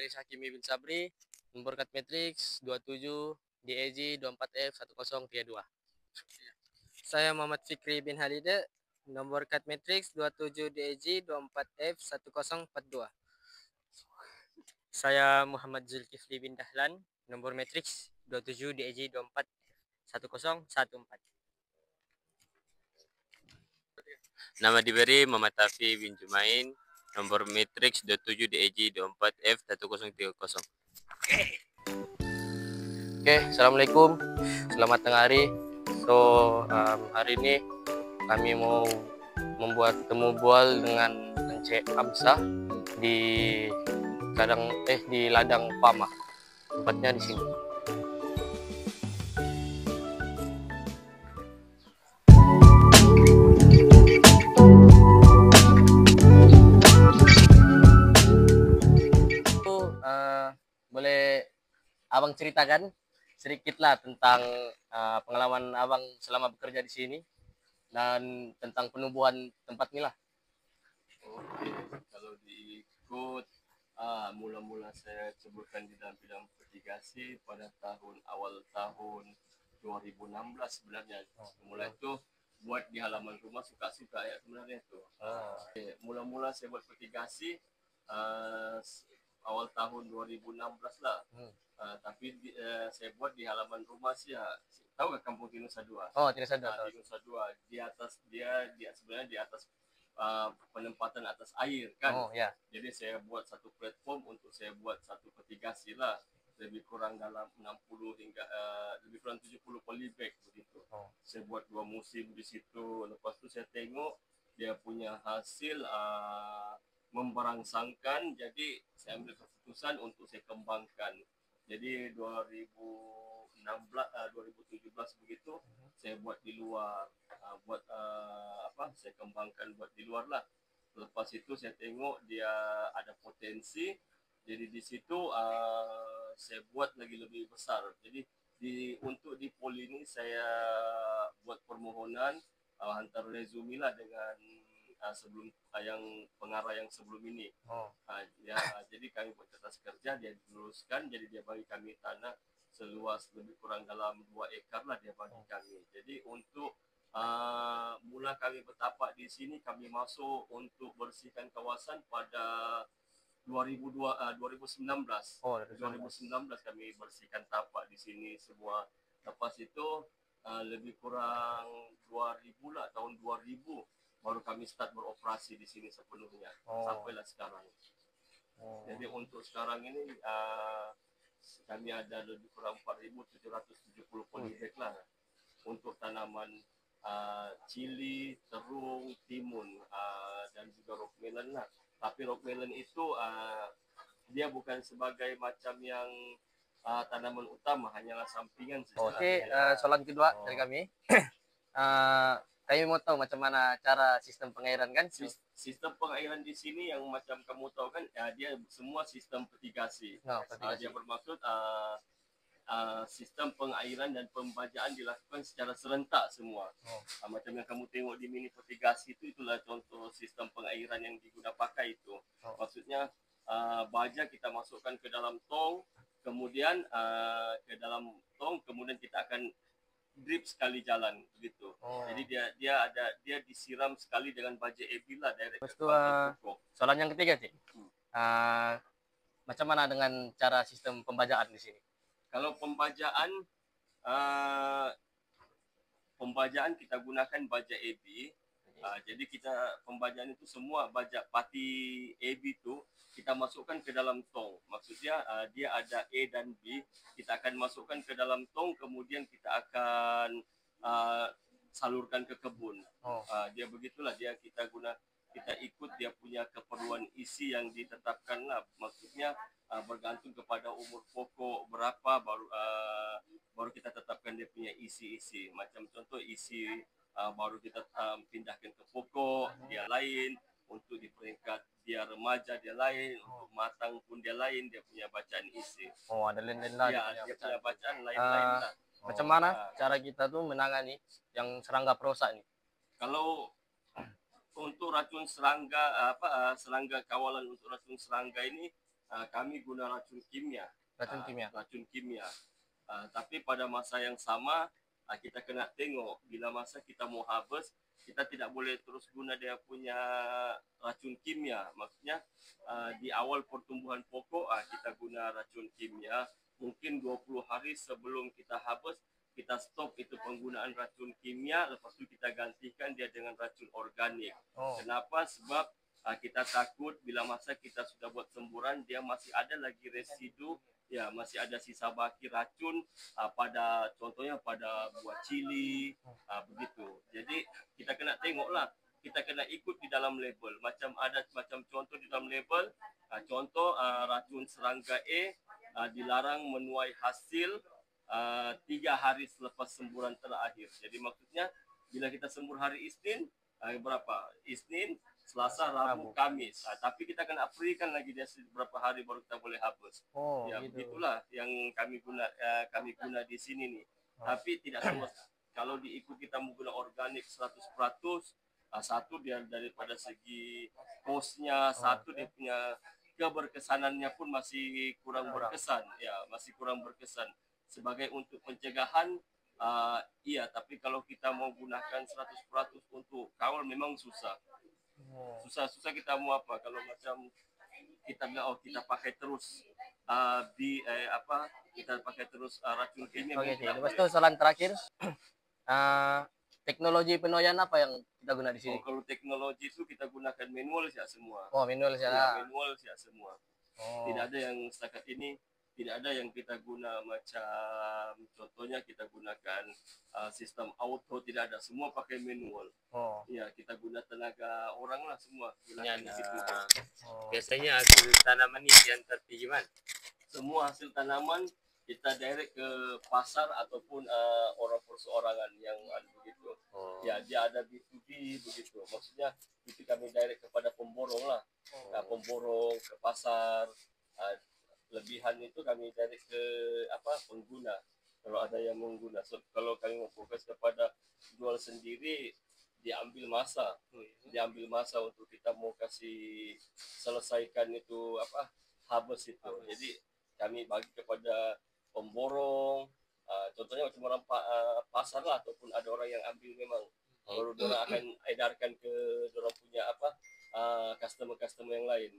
Matriks Hakimi bin Sabri, nomor kat matriks 27 DEJ 24F1032. Saya Muhammad Fikri bin Halide, nomor kat matriks 27 DEJ 24F1042. Saya Muhammad Zulkifli bin Dahlan, nomor matriks 27 DEJ 24F1014. Nama diberi Muhammad Tafi bin Jumain, nomor matriks 27 DEJ 24F1030. Oke, assalamualaikum, selamat tengah hari. Hari ini kami mau membuat temu bual dengan Encik Amsah di ladang Pama, tempatnya di sini. Boleh abang ceritakan sedikitlah tentang pengalaman abang selama bekerja di sini dan tentang penubuhan tempat ini lah. Oke, kalau diikut mula-mula saya ceburkan di dalam bidang mitigasi pada awal tahun 2016 sebenarnya. Mulai itu buat di halaman rumah suka-suka ya sebenarnya itu. Mula-mula saya buat mitigasi awal tahun 2016 lah. Tapi saya buat di halaman rumah sih ya. Tahu nggak Kampung Tinusa 2? Oh, Tinusa 2. Tinusa 2 di atas dia sebenarnya di atas penempatan atas air kan. Oh, ya. Jadi saya buat satu platform untuk saya buat satu mitigasi lah. Lebih kurang dalam 60 hingga lebih kurang 70 polybag begitu. Saya buat 2 musim di situ. Lepas tu saya tengok dia punya hasil memberangsangkan, jadi saya ambil keputusan untuk saya kembangkan. Jadi 2017 begitu saya buat di luar, saya kembangkan buat di luar lah. Lepas itu saya tengok dia ada potensi, jadi di situ saya buat lagi lebih besar. Jadi untuk di pol ini saya buat permohonan hantar resume lah dengan sebelum yang pengarah yang sebelum ini. Jadi kami buat kertas kerja, dia diluruskan, jadi dia bagi kami tanah seluas lebih kurang dalam 2 ekar lah dia bagi kami. Jadi untuk mula kami bertapak di sini, kami masuk untuk bersihkan kawasan pada 2019. 2019 kami bersihkan tapak di sini semua. Lepas itu lebih kurang 2000 lah, tahun 2000 baru kami start beroperasi di sini sepenuhnya. Sampailah sekarang. Jadi untuk sekarang ini kami ada lebih kurang 4.770 polybag lah untuk tanaman cili, terung, timun, dan juga rockmelon lah. Tapi rockmelon itu dia bukan sebagai macam yang tanaman utama, hanyalah sampingan saja. Oke, soalan kedua dari kami. Kami mau tahu macam mana cara sistem pengairan kan? Sistem pengairan di sini yang macam kamu tahu kan, dia semua sistem mitigasi. Dia bermaksud sistem pengairan dan pembajaan dilakukan secara serentak semua. Macam yang kamu tengok di mini mitigasi itulah contoh sistem pengairan yang digunakan pakai itu. Maksudnya baja kita masukkan ke dalam tong, kemudian kemudian kita akan drip sekali jalan begitu. Jadi dia disiram sekali dengan baja ebila dari pokok. Soalan yang ketiga sih. Macam mana dengan cara sistem pembajaan di sini? Kalau pembajaan kita gunakan baja AB. Jadi pembajaan itu semua baja pati AB itu kita masukkan ke dalam tong. Maksudnya dia ada A dan B. Kita akan masukkan ke dalam tong, kemudian kita akan salurkan ke kebun. Dia begitulah, kita ikut dia punya keperluan isi yang ditetapkan lah. Maksudnya bergantung kepada umur pokok berapa baru kita tetapkan dia punya isi. Macam contoh isi baru kita pindahkan ke pokok dia lain, untuk di peringkat dia remaja dia lain, untuk matang pun dia lain, dia punya bacaan isi. Ada lain-lain lah. Dia punya bacaan lain-lain lah. Macam mana cara kita tuh menangani yang serangga perusak nih? Kalau untuk racun serangga, serangga kawalan untuk racun serangga ini kami guna racun kimia. Racun kimia. Racun kimia. Tapi pada masa yang sama kita kena tengok bila masa kita mau harvest, kita tidak boleh terus guna dia punya racun kimia. Maksudnya di awal pertumbuhan pokok kita guna racun kimia. Mungkin 20 hari sebelum kita harvest, kita stop itu penggunaan racun kimia, lepas itu kita gantikan dia dengan racun organik. Kenapa? Sebab kita takut bila masa kita sudah buat semburan, dia masih ada lagi residu, ya masih ada sisa baki racun pada contohnya pada buah cili, begitu. Jadi kita kena tengoklah, kita kena ikut di dalam label. Macam contoh di dalam label, contoh racun serangga dilarang menuai hasil 3 hari selepas semburan terakhir. Jadi maksudnya bila kita sembur hari Isnin, Isnin, Selasa, Rabu, Kamis. Tapi kita akan aprilkan lagi dia beberapa hari baru kita boleh harvest. Ya gitu. Begitulah yang kami guna di sini nih. Tapi tidak semua. Kalau diikut kita menggunakan organik 100%, satu dia daripada segi kosnya, satu dia punya keberkesanannya pun masih kurang berkesan. Ya, masih kurang berkesan. Sebagai untuk pencegahan, iya, tapi kalau kita mau gunakan 100% untuk kawal memang susah. Susah kita mau apa? Kalau macam kita bilang kita pakai terus kita pakai terus racun kimia. Oke, lepas itu soalan terakhir, teknologi penuaian apa yang kita guna di sini? Kalau teknologi itu kita gunakan manual ya semua. Manual ya. Manual ya semua. Tidak ada yang setakat ini, tidak ada yang kita guna macam contohnya kita gunakan sistem auto, tidak ada, semua pakai manual. Ya, kita guna tenaga orang lah semua. Biasanya hasil tanaman ini diantar gimana? Semua hasil tanaman kita direct ke pasar ataupun orang perseorangan yang begitu. Ya, dia ada B2B begitu. Maksudnya itu kami direct kepada pemborong lah. Pemborong ke pasar. Lebihan itu kami direct ke pengguna. Kalau ada yang mengguna. So, kalau kami mau fokus kepada jual sendiri, diambil masa untuk kita mau kasih selesaikan itu harvest itu. Jadi kami bagi kepada pemborong, contohnya macam orang pasar lah, ataupun ada orang yang ambil memang baru orang akan edarkan ke orang punya customer yang lain.